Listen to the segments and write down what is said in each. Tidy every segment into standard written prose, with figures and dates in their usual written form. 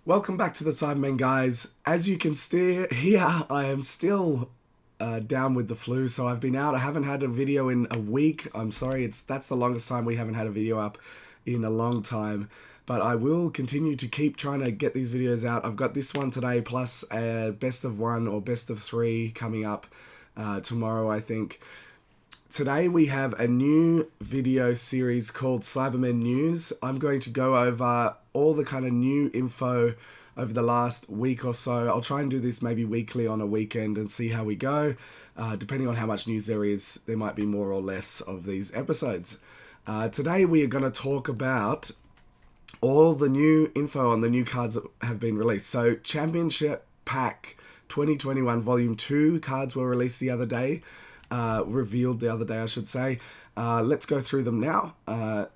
Welcome back to the Saibamen, guys. As you can see here, I am still down with the flu, so I've been out. I haven't had a video in a week. I'm sorry, that's the longest time we haven't had a video up in a long time. But I will continue to keep trying to get these videos out. I've got this one today, plus a best of one or best of three coming up tomorrow, I think. Today we have a new video series called Saibamen News. I'm going to go over all the kind of new info over the last week or so. I'll try and do this maybe weekly on a weekend and see how we go. Depending on how much news there is, there might be more or less of these episodes. Today we are going to talk about all the new info on the new cards that have been released. So Championship Pack 2021 Volume 2 cards were released the other day. Revealed the other day, I should say. Let's go through them now.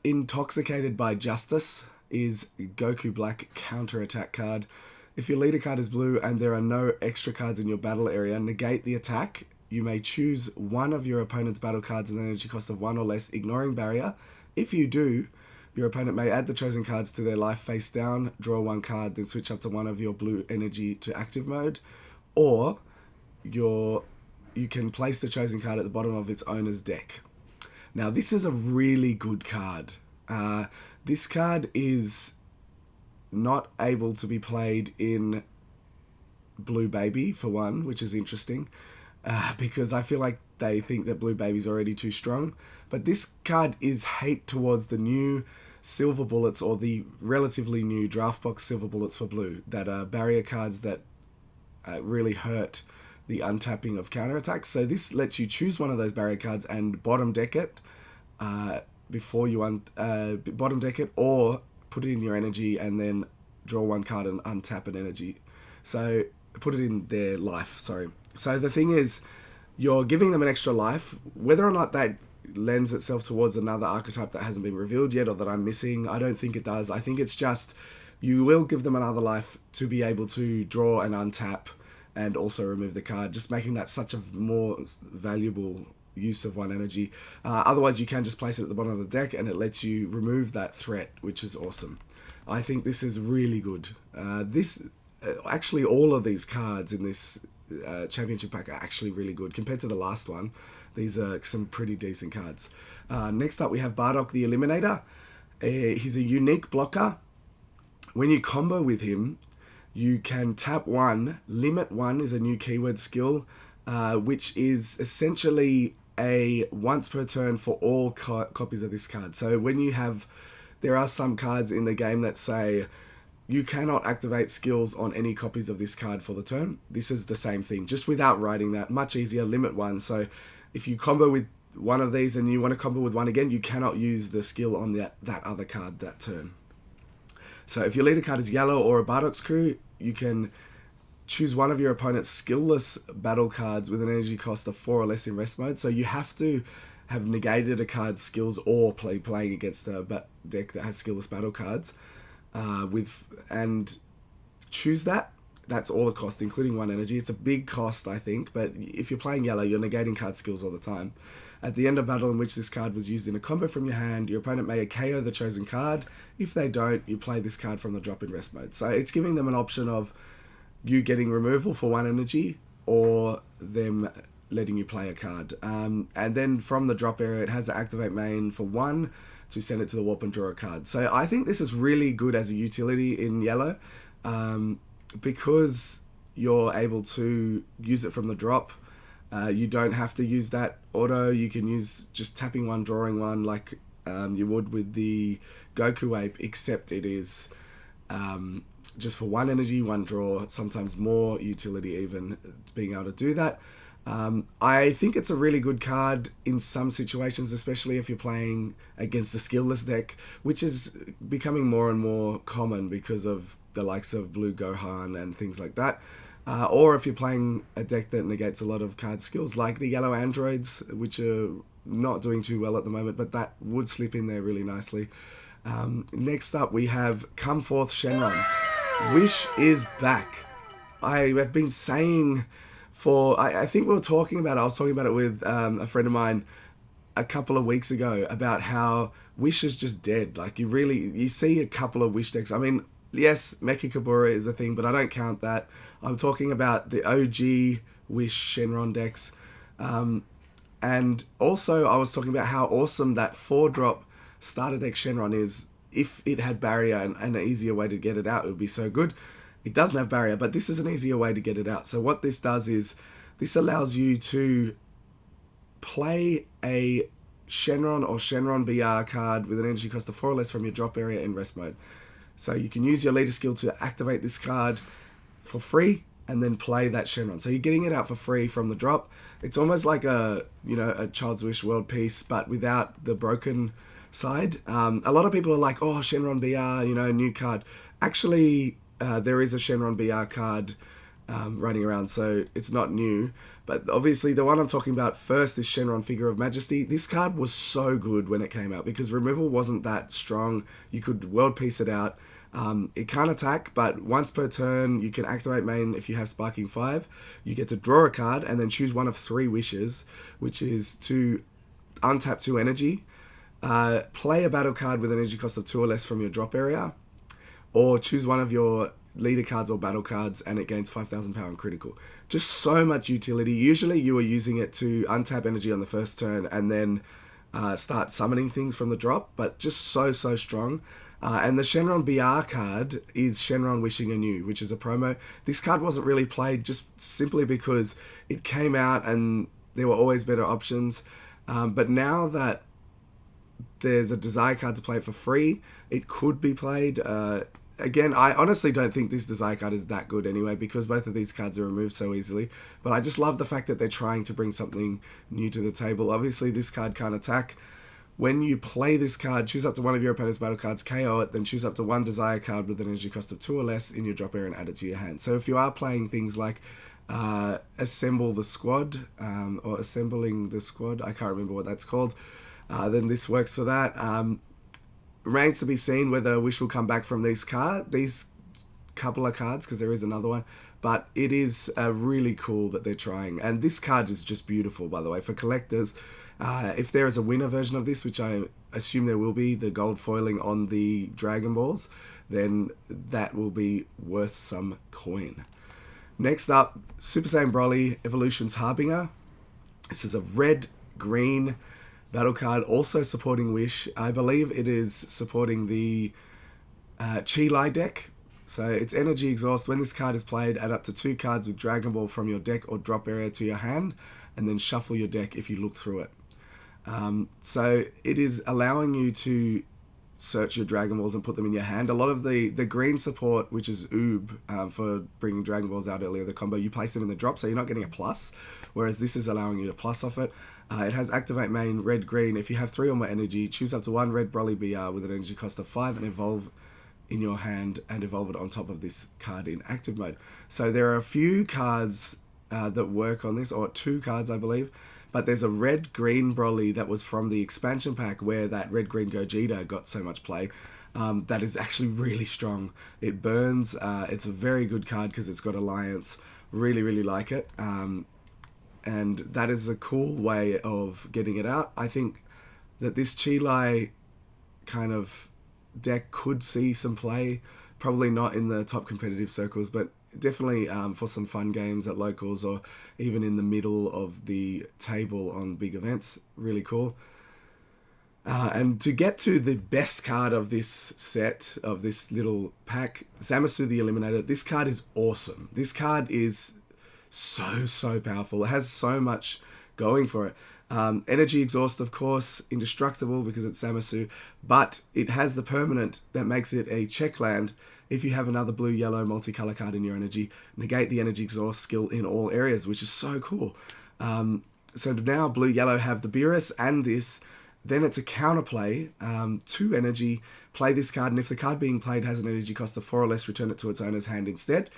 Intoxicated by Justice is Goku Black counter-attack card. If your leader card is blue and there are no extra cards in your battle area, negate the attack. You may choose one of your opponent's battle cards with an energy cost of 1 or less, ignoring barrier. If you do, your opponent may add the chosen cards to their life face down, draw one card, then switch up to one of your blue energy to active mode. Or you can place the chosen card at the bottom of its owner's deck. Now, this is a really good card. This card is not able to be played in Blue Baby, for one, which is interesting, because I feel like they think that Blue Baby's already too strong. But this card is hate towards the new Silver Bullets, or the relatively new Draft Box Silver Bullets for blue, that are barrier cards that really hurt the untapping of counterattacks. So this lets you choose one of those barrier cards and bottom deck it before you bottom deck it, or put it in your energy and then draw one card and untap an energy. So put it in their life, sorry. So the thing is, you're giving them an extra life. Whether or not that lends itself towards another archetype that hasn't been revealed yet or that I'm missing, I don't think it does. I think it's just, you will give them another life to be able to draw and untap and also remove the card, just making that such a more valuable use of one energy. Otherwise, you can just place it at the bottom of the deck and it lets you remove that threat, which is awesome. I think this is really good. Actually, all of these cards in this championship pack are actually really good. Compared to the last one, these are some pretty decent cards. Next up, we have Bardock the Eliminator. He's a unique blocker. When you combo with him, you can tap one. Limit one is a new keyword skill, which is essentially a once per turn for all copies of this card. So when you have, there are some cards in the game that say you cannot activate skills on any copies of this card for the turn. This is the same thing, just without writing that. Much easier, limit one. So if you combo with one of these and you want to combo with one again, you cannot use the skill on that other card that turn. So if your leader card is yellow or a Bardock's crew, you can choose one of your opponent's skillless battle cards with an energy cost of 4 or less in rest mode. So you have to have negated a card's skills or playing against a deck that has skillless battle cards and choose that. That's all the cost, including 1 energy. It's a big cost, I think, but if you're playing yellow, you're negating card skills all the time. At the end of battle in which this card was used in a combo from your hand, your opponent may KO the chosen card. If they don't, you play this card from the drop in rest mode. So it's giving them an option of you getting removal for 1 energy or them letting you play a card. And then from the drop area, it has the activate main for 1 to send it to the warp and draw a card. So I think this is really good as a utility in yellow because you're able to use it from the drop. You don't have to use that auto. You can use just tapping one, drawing one, like you would with the Goku Ape, except it is just for 1 energy, 1 draw, sometimes more utility even, being able to do that. I think it's a really good card in some situations, especially if you're playing against a skillless deck, which is becoming more and more common because of the likes of Blue Gohan and things like that. Or if you're playing a deck that negates a lot of card skills, like the yellow androids, which are not doing too well at the moment, but that would slip in there really nicely. Next up, we have Come Forth Shenron. Wish is back. I have been saying I think we were talking about it, I was talking about it with a friend of mine a couple of weeks ago about how Wish is just dead. Like you see a couple of Wish decks. I mean, yes, Mecha Kabura is a thing, but I don't count that. I'm talking about the OG Wish Shenron decks. And also, I was talking about how awesome that 4-drop starter deck Shenron is. If it had barrier and an easier way to get it out, it would be so good. It doesn't have barrier, but this is an easier way to get it out. So what this does is, this allows you to play a Shenron or Shenron BR card with an energy cost of 4 or less from your drop area in rest mode. So you can use your leader skill to activate this card for free and then play that Shenron. So you're getting it out for free from the drop. It's almost like a Child's Wish World Peace, but without the broken side. A lot of people are like, oh, Shenron BR, new card. Actually, there is a Shenron BR card running around, so it's not new. But obviously the one I'm talking about first is Shenron Figure of Majesty. This card was so good when it came out because removal wasn't that strong. You could world peace it out. It can't attack, but once per turn you can activate main if you have Sparking 5. You get to draw a card and then choose one of 3 wishes, which is to untap 2 energy, play a battle card with an energy cost of 2 or less from your drop area, or choose one of your leader cards or battle cards and it gains 5,000 power and critical. Just so much utility. Usually you are using it to untap energy on the first turn and then start summoning things from the drop, but just so strong. And the Shenron BR card is Shenron Wishing Anew, which is a promo. This card wasn't really played just simply because it came out and there were always better options. But now that there's a Desire card to play it for free, it could be played. Again, I honestly don't think this Desire card is that good anyway, because both of these cards are removed so easily. But I just love the fact that they're trying to bring something new to the table. Obviously, this card can't attack. When you play this card, choose up to one of your opponent's battle cards, KO it, then choose up to 1 Desire card with an energy cost of 2 or less in your drop area and add it to your hand. So if you are playing things like Assemble the Squad, or Assembling the Squad, I can't remember what that's called, then this works for that. Remains to be seen whether Wish will come back from these couple of cards, because there is another one. But it is really cool that they're trying. And this card is just beautiful, by the way, for collectors. If there is a winner version of this, which I assume there will be, the gold foiling on the Dragon Balls, then that will be worth some coin. Next up, Super Saiyan Broly Evolution's Harbinger. This is a red-green battle card, also supporting Wish. I believe it is supporting the Chi Lai deck. So it's energy exhaust. When this card is played, add up to 2 cards with Dragon Ball from your deck or drop area to your hand, and then shuffle your deck if you look through it. So it is allowing you to search your Dragon Balls and put them in your hand. A lot of the green support, which is Oob, for bringing Dragon Balls out earlier, the combo, you place them in the drop, so you're not getting a plus, whereas this is allowing you to plus off it. It has activate main red-green. If you have 3 or more energy, choose up to 1 red Broly BR with an energy cost of 5 and evolve in your hand and evolve it on top of this card in active mode. So there are a few cards that work on this, or 2 cards I believe, but there's a red-green Broly that was from the expansion pack where that red-green Gogeta got so much play. That is actually really strong. It burns. It's a very good card because it's got Alliance. Really like it. And that is a cool way of getting it out. I think that this Chi Lai kind of deck could see some play. Probably not in the top competitive circles, but definitely for some fun games at locals or even in the middle of the table on big events. Really cool. And to get to the best card of this set, of this little pack, Zamasu the Eliminator. This card is awesome. This card is so powerful. It has so much going for it. Energy exhaust, of course, indestructible because it's Zamasu, but it has the permanent that makes it a check land. If you have another blue-yellow multicolor card in your energy, negate the energy exhaust skill in all areas, which is so cool. So now blue-yellow have the Beerus and this. Then it's a counterplay, 2 energy, play this card, and if the card being played has an energy cost of 4 or less, return it to its owner's hand instead.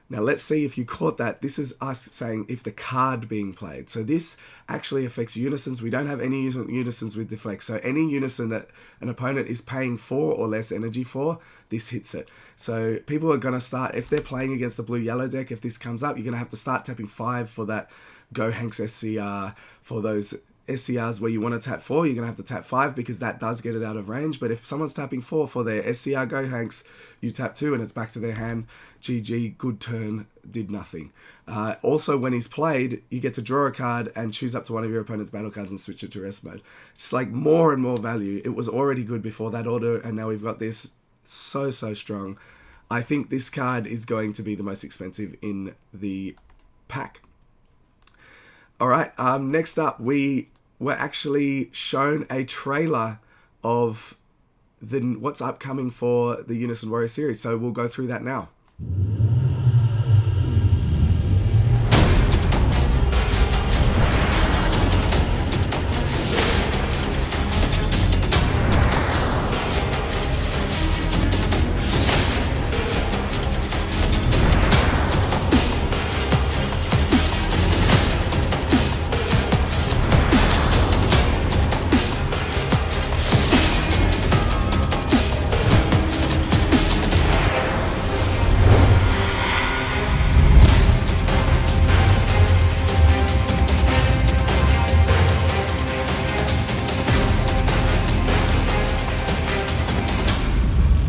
Now let's see if you caught that. This is us saying if the card being played. So this actually affects unisons. We don't have any unisons with deflect. So any unison that an opponent is paying 4 or less energy for, this hits it. So people are going to start, if they're playing against the blue-yellow deck, if this comes up, you're going to have to start tapping 5 for that Go Hanks SCR, for those SCRs where you want to tap 4, you're going to have to tap 5 because that does get it out of range. But if someone's tapping 4 for their SCR Gohanks, you tap 2 and it's back to their hand. GG, good turn, did nothing. Also, when he's played, you get to draw a card and choose up to one of your opponent's battle cards and switch it to rest mode. It's like more and more value. It was already good before that order, and now we've got this. So strong. I think this card is going to be the most expensive in the pack. Alright, next up, we were actually shown a trailer of what's upcoming for the Unison Warrior series, so we'll go through that now.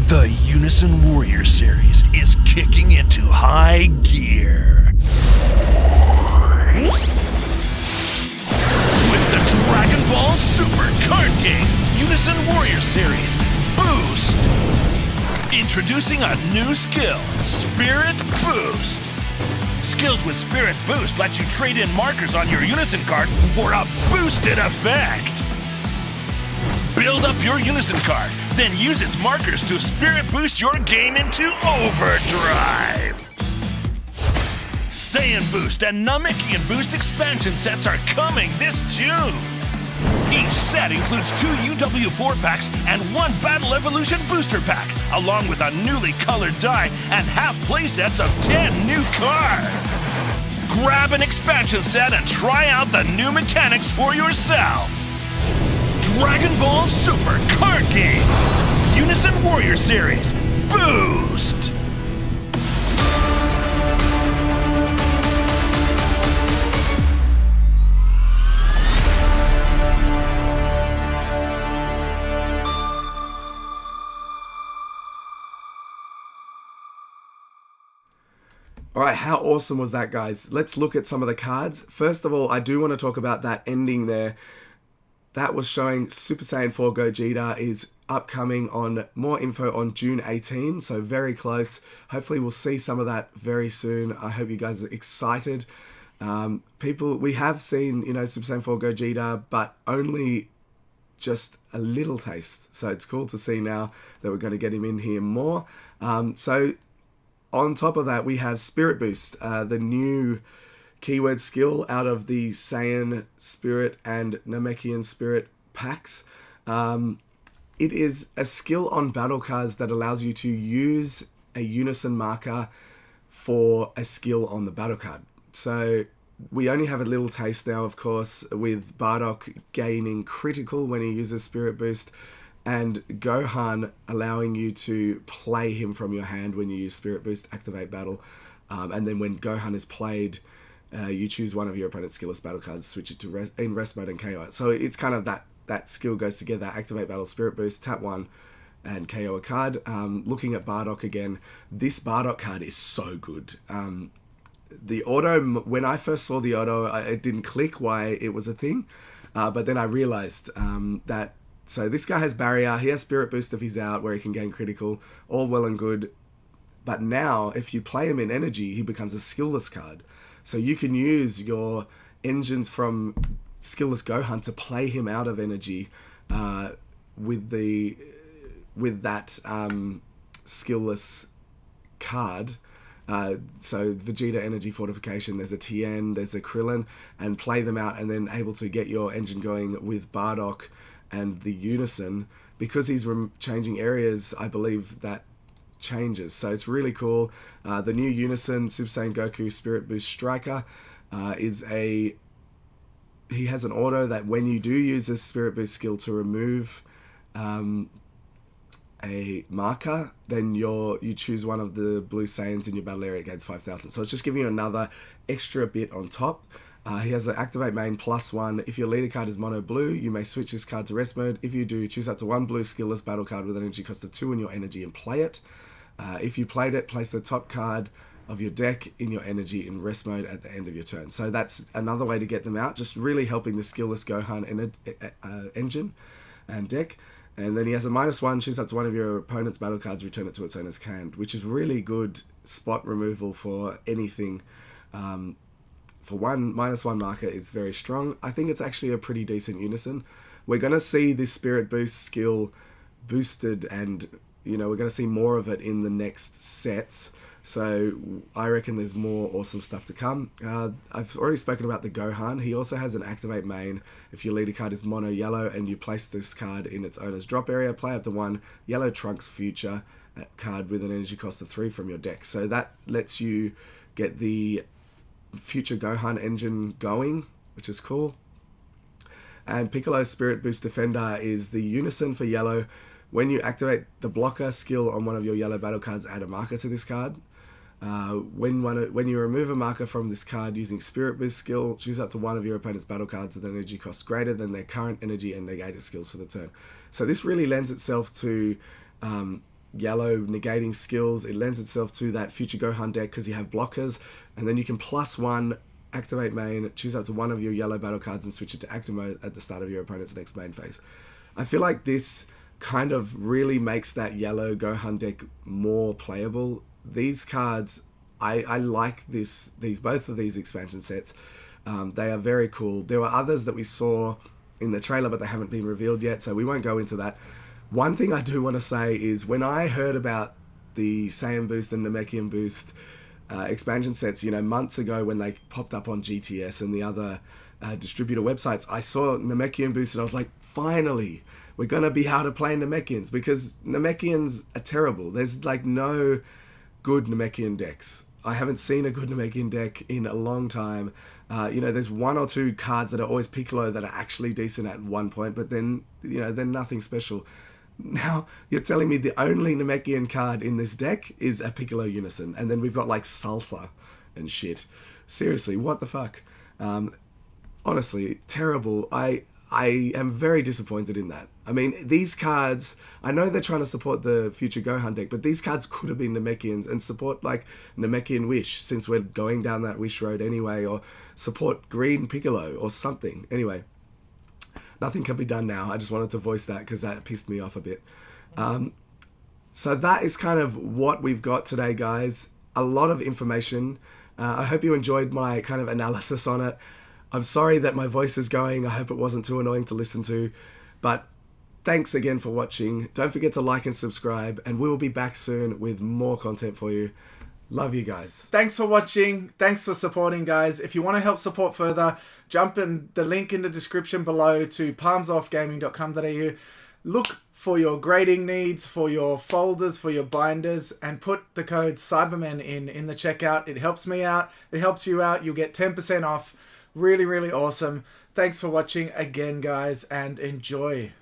The Unison Warrior series is kicking into high gear. With the Dragon Ball Super card game, Unison Warrior series Boost. Introducing a new skill, Spirit Boost. Skills with Spirit Boost let you trade in markers on your Unison card for a boosted effect. Build up your Unison card, then use its markers to Spirit Boost your game into overdrive. Saiyan Boost and Namekian Boost expansion sets are coming this June. Each set includes 2 UW4 packs and 1 Battle Evolution booster pack, along with a newly colored die and half playsets of 10 new cards. Grab an expansion set and try out the new mechanics for yourself. Dragon Ball Super card game, Unison Warrior series, Boost! Alright, how awesome was that, guys? Let's look at some of the cards. First of all, I do want to talk about that ending there. That was showing Super Saiyan 4 Gogeta is upcoming on more info on June 18, so very close. Hopefully we'll see some of that very soon. I hope you guys are excited. We have seen, Super Saiyan 4 Gogeta, but only just a little taste. So it's cool to see now that we're going to get him in here more. So on top of that, we have Spirit Boost, the new keyword skill out of the Saiyan Spirit and Namekian Spirit packs. It is a skill on battle cards that allows you to use a Unison marker for a skill on the battle card. So we only have a little taste now, of course, with Bardock gaining critical when he uses Spirit Boost, and Gohan allowing you to play him from your hand when you use Spirit Boost, activate battle, and then when Gohan is played, you choose one of your opponent's skillless battle cards, switch it to in rest mode and KO it. So it's kind of that skill goes together, activate battle, Spirit Boost, tap 1, and KO a card. Looking at Bardock again, this Bardock card is so good. The auto, when I first saw the auto, it didn't click why it was a thing, but then I realized that, so this guy has barrier, he has Spirit Boost if he's out, where he can gain critical, all well and good, but now if you play him in energy, he becomes a skillless card. So you can use your engines from skillless Gohan to play him out of energy with that skillless card. So Vegeta Energy Fortification, there's a Tien, there's a Krillin, and play them out and then able to get your engine going with Bardock and the Unison. Because he's changing areas, I believe that changes. So it's really cool. The new Unison Super Saiyan Goku Spirit Boost Striker he has an auto that when you do use this Spirit Boost skill to remove a marker, then you choose one of the blue Saiyans in your battle area against 5,000. So it's just giving you another extra bit on top. He has an activate main +1. If your leader card is mono blue, you may switch this card to rest mode. If you do, choose up to one blue skillless battle card with an energy cost of 2 in your energy and play it. If you played it, place the top card of your deck in your energy in rest mode at the end of your turn. So that's another way to get them out, just really helping the skillless Gohan engine and deck. And then he has a -1, choose up to one of your opponent's battle cards, return it to its owner's hand, which is really good spot removal for anything. For one, -1 marker is very strong. I think it's actually a pretty decent unison. We're going to see this Spirit Boost skill boosted, and we're going to see more of it in the next sets. So I reckon there's more awesome stuff to come. I've already spoken about the Gohan. He also has an activate main. If your leader card is mono yellow and you place this card in its owner's drop area, play up to one yellow Trunks Future card with an energy cost of 3 from your deck. So that lets you get the future Gohan engine going, which is cool. And Piccolo's Spirit Boost Defender is the unison for yellow. When you activate the blocker skill on one of your yellow battle cards, add a marker to this card. When you remove a marker from this card using Spirit Boost skill, choose up to one of your opponent's battle cards with an energy cost greater than their current energy and negate its skills for the turn. So this really lends itself to yellow negating skills. It lends itself to that future Gohan deck because you have blockers, and then you can +1 activate main, choose up to one of your yellow battle cards and switch it to active mode at the start of your opponent's next main phase. I feel like this kind of really makes that yellow Gohan deck more playable. These cards, I like both of these expansion sets. They are very cool. There were others that we saw in the trailer, but they haven't been revealed yet, so we won't go into that. One thing I do want to say is when I heard about the Saiyan Boost and Namekian Boost expansion sets, months ago when they popped up on GTS and the other distributor websites, I saw Namekian Boost and I was like, finally, we're going to be able to play Namekians, because Namekians are terrible. There's like no good Namekian decks. I haven't seen a good Namekian deck in a long time. There's one or two cards that are always Piccolo that are actually decent at one point, but then, they're nothing special. Now, you're telling me the only Namekian card in this deck is a Piccolo Unison, and then we've got like Salsa and shit. Seriously, what the fuck? Honestly, terrible. I am very disappointed in that. I mean, these cards, I know they're trying to support the future Gohan deck, but these cards could have been Namekians and support like Namekian Wish, since we're going down that Wish road anyway, or support Green Piccolo or something. Anyway, nothing can be done now. I just wanted to voice that because that pissed me off a bit. So that is kind of what we've got today, guys. A lot of information. I hope you enjoyed my kind of analysis on it. I'm sorry that my voice is going. I hope it wasn't too annoying to listen to. But thanks again for watching. Don't forget to like and subscribe. And we will be back soon with more content for you. Love you guys. Thanks for watching. Thanks for supporting, guys. If you want to help support further, jump in the link in the description below to palmsoffgaming.com.au. Look for your grading needs, for your folders, for your binders, and put the code Saibamen in the checkout. It helps me out. It helps you out. You'll get 10% off. Really, really awesome. Thanks for watching again, guys, and enjoy.